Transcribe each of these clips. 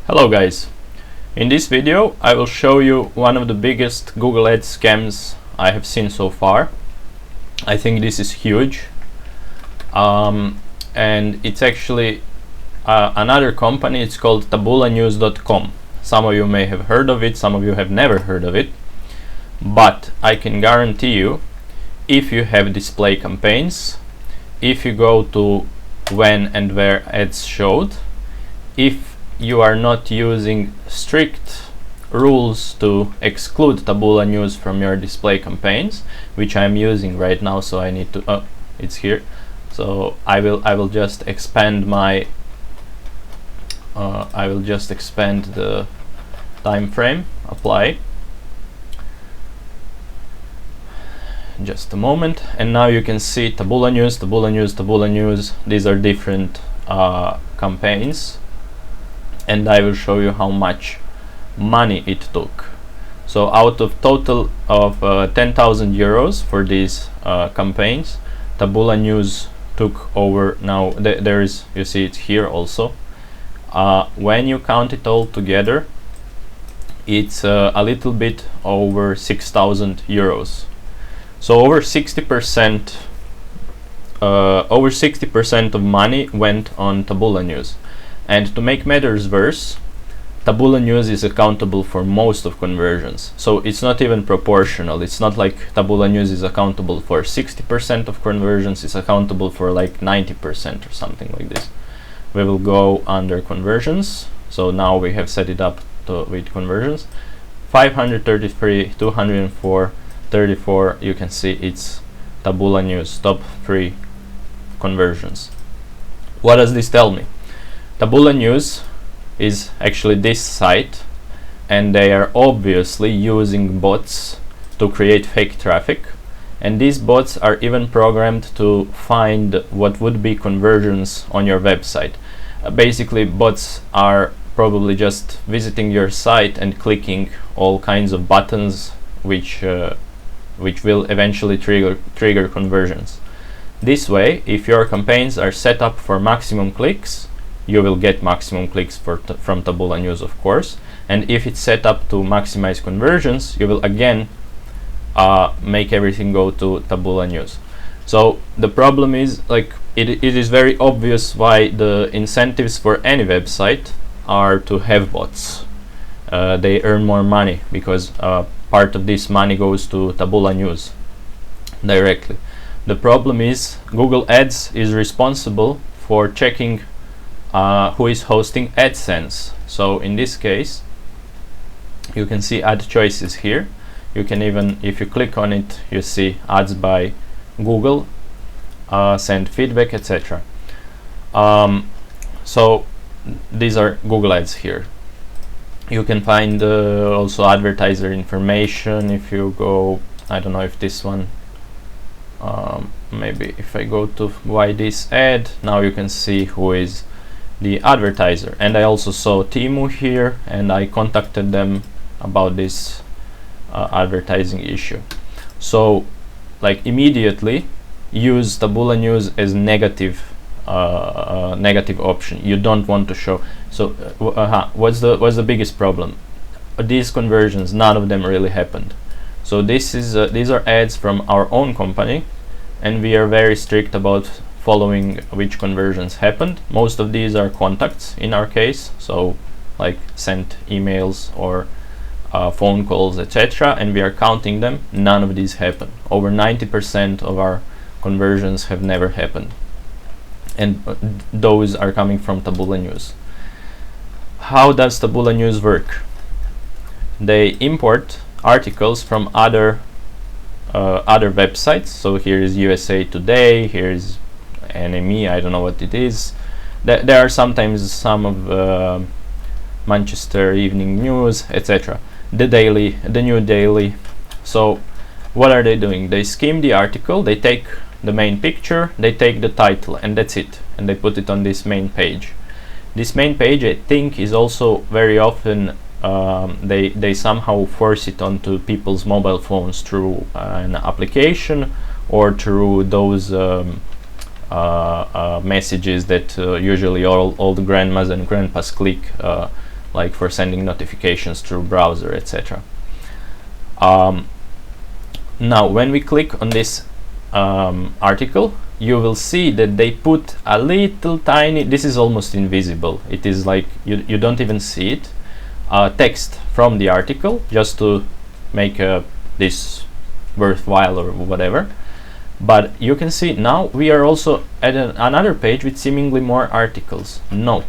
Hello guys, in this video I will show you one of the biggest Google Ads scams I have seen so far. I think this is huge, and it's actually another company. It's called Taboola.com. Some of you may have heard of it, some of you have never heard of it, but I can guarantee you, if you have display campaigns, if you go to when and where ads showed, if you are not using strict rules to exclude Taboola news from your display campaigns, which I'm using right now, so I need to it's here, so I will just expand my I will just expand the time frame, apply, just a moment, and now you can see Taboola news, Taboola news, Taboola news. These are different campaigns, and I will show you how much money it took. So out of total of 10,000 euros for these campaigns, Taboola news took over. Now there is, you see it here also, when you count it all together, it's a little bit over 6,000 euros. So over 60% of money went on Taboola news. And to make matters worse, Taboola news is accountable for most of conversions. So it's not even proportional. It's not like Taboola news is accountable for 60% of conversions, it's accountable for like 90% or something like this. We will go under conversions. So now we have set it up with conversions. 533, 204, 34, you can see it's Taboola news, top 3 conversions. What does this tell me? Taboola news is actually this site, and they are obviously using bots to create fake traffic, and these bots are even programmed to find what would be conversions on your website. Basically, bots are probably just visiting your site and clicking all kinds of buttons which will eventually trigger conversions. This way, if your campaigns are set up for maximum clicks, you will get maximum clicks from Taboola news, of course, and if it's set up to maximize conversions, you will again make everything go to Taboola news. So the problem is, like, it is very obvious why the incentives for any website are to have bots. They earn more money because part of this money goes to Taboola news directly. The problem is Google Ads is responsible for checking who is hosting AdSense. So in this case, you can see ad choices here. You can even, if you click on it, you see ads by Google, send feedback, etc. So these are Google Ads here. You can find also advertiser information. If you go, I don't know if this one, maybe if I go to why this ad, now you can see who is the advertiser. And I also saw Temu here, and I contacted them about this advertising issue. So, like, immediately use Taboola news as negative option. You don't want to show. So what's the biggest problem? These conversions, none of them really happened. So this is these are ads from our own company, and we are very strict about following which conversions happened. Most of these are contacts in our case, so like sent emails or phone calls, etc., and we are counting them. None of these happen. Over 90% of our conversions have never happened, and those are coming from Taboola news. How does Taboola news work? They import articles from other websites. So here is USA Today, here is NME, I don't know what it is. There are sometimes some of Manchester Evening News, etc. The New Daily. So what are they doing? They skim the article, they take the main picture, they take the title, and that's it, and they put it on this main page. This main page, I think, is also very often they somehow force it onto people's mobile phones through an application or through those messages that usually all the grandmas and grandpas click like for sending notifications through browser, etc. Now when we click on this article, you will see that they put a little tiny, this is almost invisible, it is like you don't even see it, text from the article just to make this worthwhile or whatever. But you can see now we are also at another page with seemingly more articles. No,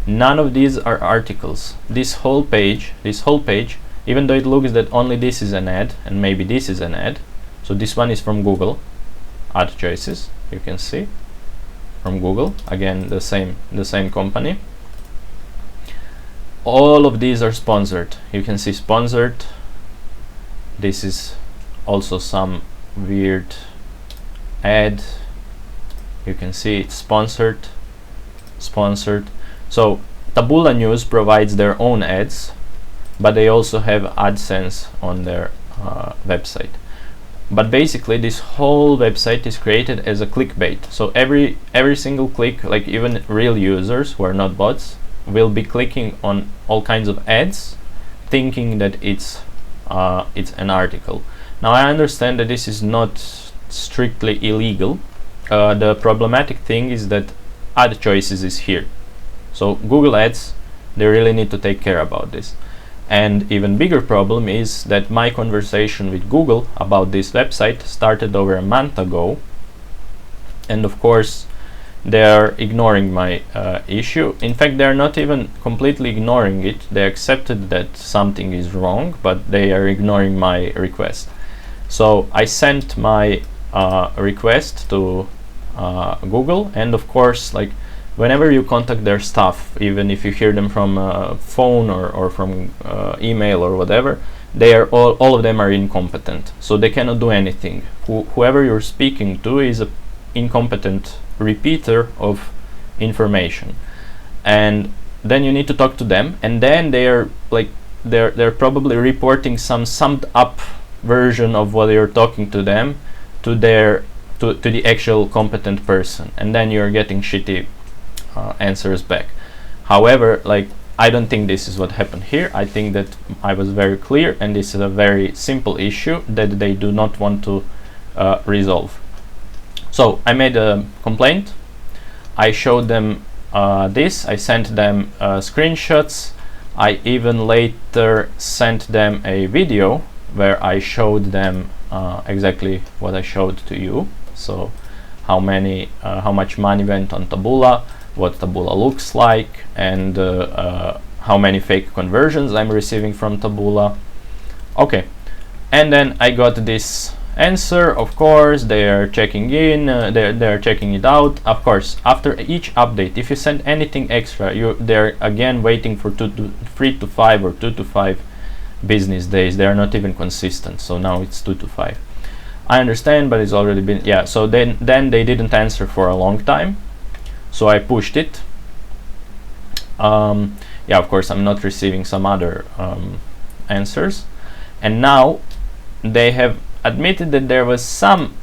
none of these are articles. This whole page, even though it looks that only this is an ad and maybe this is an ad, so this one is from Google, ad choices, you can see from Google, again the same company. All of these are sponsored. You can see sponsored. This is also some weird ad. You can see it's sponsored. So Taboola News provides their own ads, but they also have AdSense on their website. But basically this whole website is created as a clickbait. So every single click, like even real users who are not bots, will be clicking on all kinds of ads thinking that it's an article. Now I understand that this is not strictly illegal. The problematic thing is that ad choices is here. So Google Ads, they really need to take care about this. And even bigger problem is that my conversation with Google about this website started over a month ago, and of course they are ignoring my issue. In fact, they are not even completely ignoring it. They accepted that something is wrong, but they are ignoring my request. So I sent my request to Google, and of course, like whenever you contact their staff, even if you hear them from phone or from email or whatever, they are all of them are incompetent, so they cannot do anything. Whoever you're speaking to is an incompetent repeater of information, and then you need to talk to them, and then they are like they're probably reporting some summed up version of what you're talking to them to the actual competent person, and then you're getting shitty answers back. However, like I don't think this is what happened here. I think that I was very clear, and this is a very simple issue that they do not want to resolve. So I made a complaint. I showed them this. I sent them screenshots. I even later sent them a video where I showed them exactly what I showed to you. So how much money went on Taboola, what Taboola looks like, and how many fake conversions I'm receiving from Taboola. Okay, and then I got this answer. Of course, they are checking in, they're checking it out. Of course, after each update, if you send anything extra, they're again waiting for 3 to 5 or 2 to 5 business days. They are not even consistent, so now it's 2 to 5. I understand, but it's already been, yeah, so then they didn't answer for a long time, so I pushed it. Yeah, of course I'm not receiving some other answers, and now they have admitted that there was some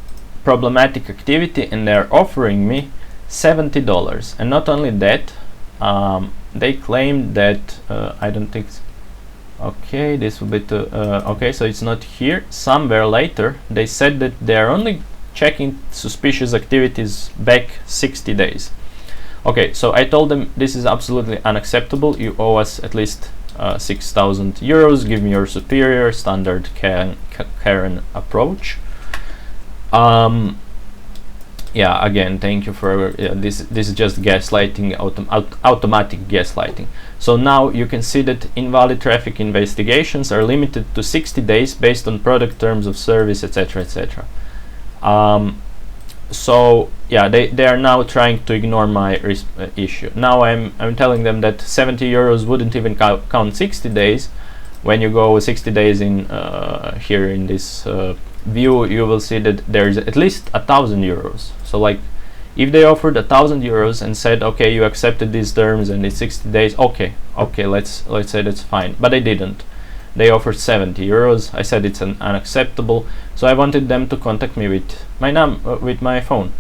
problematic activity, and they're offering me $70. And not only that, they claimed that I don't think okay, this will be okay, so it's not here. Somewhere later they said that they're only checking suspicious activities back 60 days. Okay, so I told them this is absolutely unacceptable. You owe us at least 6,000 euros. Give me your superior standard Karen approach. Yeah, again, thank you for this is just gaslighting, automatic gaslighting. So now you can see that invalid traffic investigations are limited to 60 days based on product terms of service, etc., etc. So yeah, they are now trying to ignore my issue. Now I'm telling them that 70 euros wouldn't even count 60 days. When you go 60 days in here in this view, you will see that there is at least 1,000 euros. So like, if they offered 1,000 euros and said, okay, you accepted these terms and it's 60 days, okay, let's say that's fine. But they didn't. They offered 70 euros. I said it's unacceptable. So I wanted them to contact me with my phone.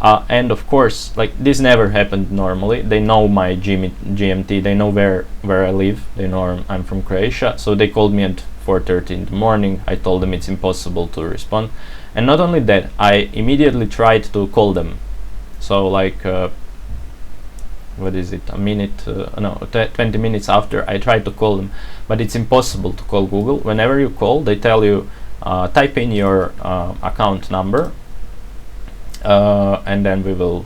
And of course, like, this never happened normally. They know my GMT, they know where I live, they know I'm from Croatia, so they called me at 4:30 in the morning. I told them it's impossible to respond. And not only that, I immediately tried to call them. So like, what is it, a minute, no, 20 minutes after, I tried to call them, but it's impossible to call Google. Whenever you call, they tell you, type in your account number, and then we will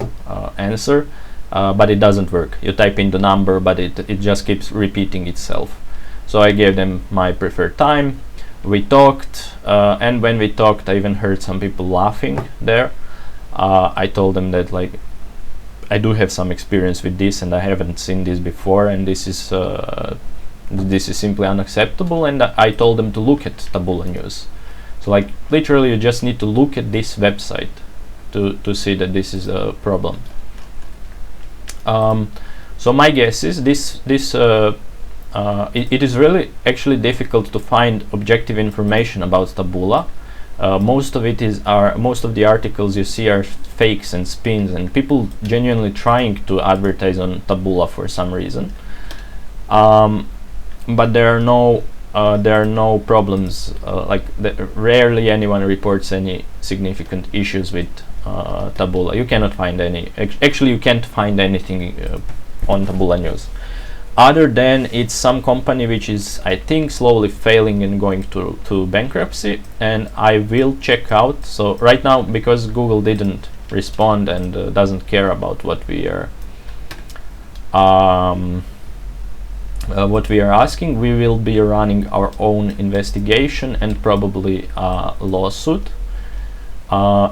answer, but it doesn't work. You type in the number, but it just keeps repeating itself. So I gave them my preferred time. We talked, and when we talked, I even heard some people laughing there. I told them that, like, I do have some experience with this, and I haven't seen this before, and this is simply unacceptable. And I told them to look at Taboola News. So, like, literally, you just need to look at this website to see that this is a problem. So my guess is it is really actually difficult to find objective information about Taboola. Most of the articles you see are fakes and spins, and people genuinely trying to advertise on Taboola for some reason. But there are no problems. Rarely anyone reports any significant issues with Taboola. You cannot find any. Actually, you can't find anything on Taboola News, other than it's some company which is, I think, slowly failing and going to bankruptcy, and I will check out. So right now, because Google didn't respond and doesn't care about what we are asking, we will be running our own investigation and probably a lawsuit,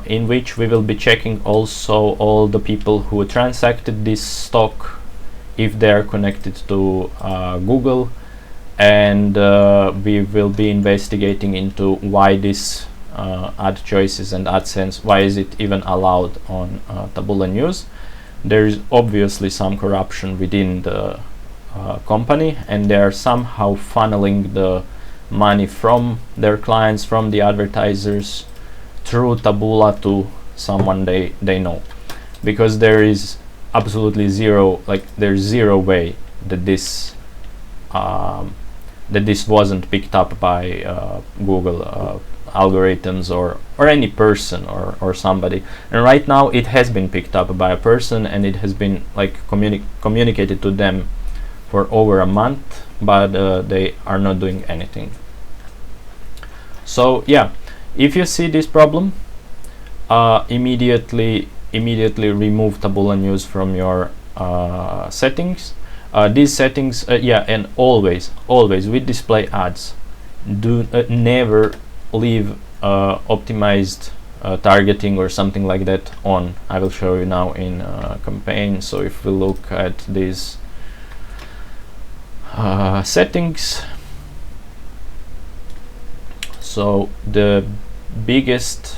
in which we will be checking also all the people who transacted this stock, if they are connected to Google, and we will be investigating into why this ad choices and AdSense, why is it even allowed on Taboola News. There is obviously some corruption within the company, and they are somehow funneling the money from their clients, from the advertisers, through Taboola to someone they know, because there is absolutely zero, like, there's zero way that this wasn't picked up by Google algorithms or any person or somebody. And right now it has been picked up by a person, and it has been, like, communicated to them for over a month, but they are not doing anything. So yeah, if you see this problem, immediately remove Taboola News from your settings. These settings, and always with display ads, do never leave optimized targeting or something like that on. I will show you now in campaign. So if we look at these settings, so the biggest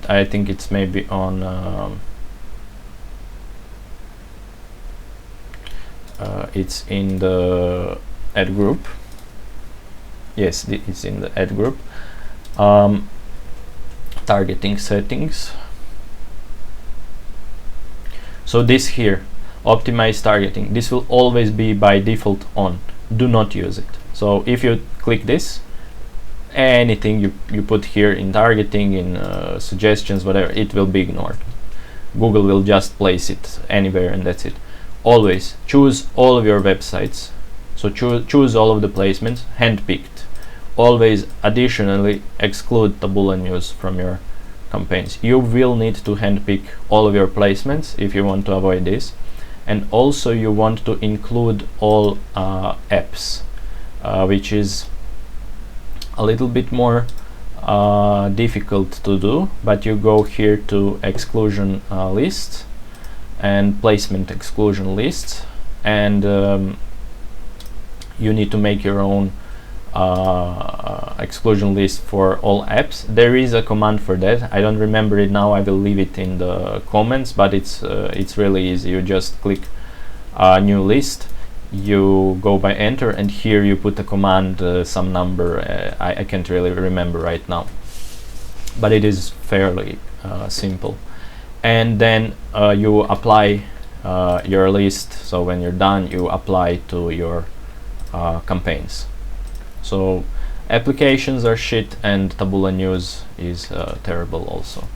I think it's maybe on it's in the ad group. Yes, it's in the ad group. Targeting settings. So this here, optimize targeting, this will always be by default on. Do not use it. So if you click this, anything you put here in targeting, in suggestions, whatever, it will be ignored. Google will just place it anywhere, and that's it. Always choose all of your websites. So choose all of the placements, handpicked. Always additionally exclude Taboola News from your campaigns. You will need to handpick all of your placements if you want to avoid this. And also you want to include all apps, which is a little bit more difficult to do, but you go here to exclusion list and placement exclusion lists, and you need to make your own exclusion list for all apps. There is a command for that. I don't remember it now. I will leave it in the comments, but it's really easy. You just click new list, you go by enter, and here you put a command, some number, I can't really remember right now. but it is fairly simple. And then you apply your list. So when you're done, you apply to your campaigns. So applications are shit, and Taboola News is terrible also.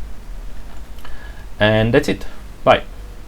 And that's it. Bye.